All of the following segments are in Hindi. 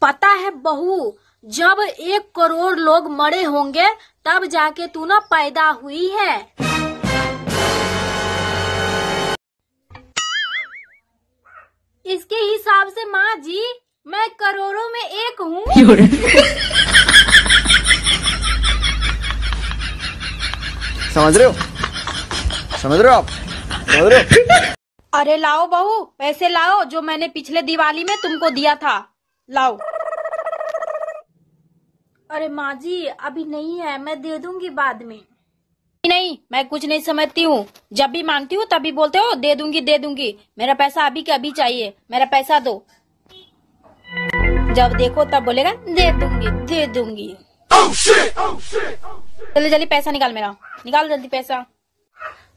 पता है बहू, जब 1 करोड़ लोग मरे होंगे तब जाके तू ना पैदा हुई है। इसके हिसाब से माँ जी मैं करोड़ों में एक हूँ। समझ रहे हो? समझ रहे हो आप? समझ रहे हो? अरे लाओ बहू, पैसे लाओ जो मैंने पिछले दिवाली में तुमको दिया था, लाओ। अरे माँ जी अभी नहीं है, मैं दे दूंगी बाद में। नहीं, मैं कुछ नहीं समझती हूँ, जब भी मांगती हूँ तभी बोलते हो दे दूंगी दे दूंगी। मेरा पैसा अभी के अभी चाहिए, मेरा पैसा दो। जब देखो तब बोलेगा दे दूंगी दे दूंगी। जल्दी जल्दी पैसा निकाल, मेरा निकाल जल्दी पैसा।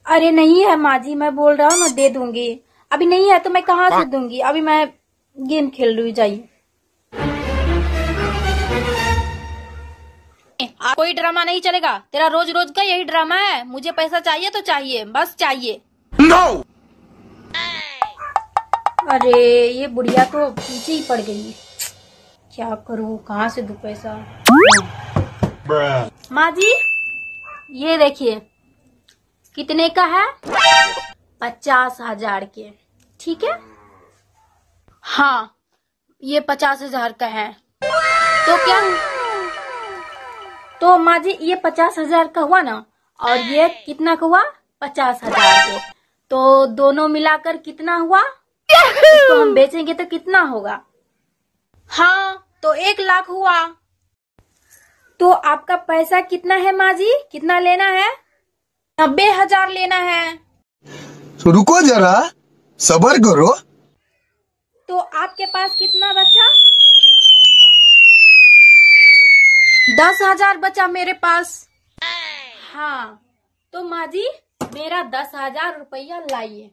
अरे नहीं है माँ जी, मैं बोल रहा हूँ ना दे दूंगी। अभी नहीं है तो मैं कहाँ से दूंगी, अभी मैं गेम खेल रही हूँ, जाइए। कोई ड्रामा नहीं चलेगा, तेरा रोज रोज का यही ड्रामा है। मुझे पैसा चाहिए तो चाहिए, बस चाहिए। No! अरे ये बुढ़िया तो पीछे ही पड़ गई, क्या करूँ, कहाँ से दूँ पैसा। माँ जी ये देखिए कितने का है, 50,000 के, ठीक है। हाँ ये 50,000 का है। तो क्या, तो माँ जी ये 50,000 का हुआ ना, और ये कितना का हुआ, 50,000 के, तो दोनों मिलाकर कितना हुआ। इसको हम बेचेंगे तो कितना होगा। हाँ तो 1 लाख हुआ। तो आपका पैसा कितना है माँ जी, कितना लेना है। 90,000 लेना है। तो रुको जरा, सब्र करो। तो आपके पास कितना बचा। 10,000 बचा मेरे पास। हाँ तो माँ जी मेरा 10,000 रुपया लाइए,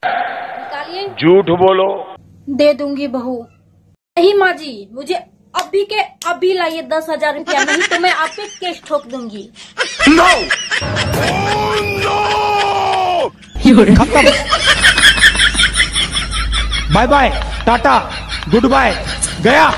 निकालिए। झूठ बोलो। दे दूंगी बहू। नहीं माँ जी मुझे अभी के अभी लाइए 10,000 रुपया, नहीं तो मैं आपके केस ठोक दूंगी। No! खत्म। Bye bye, tata, good bye, गया।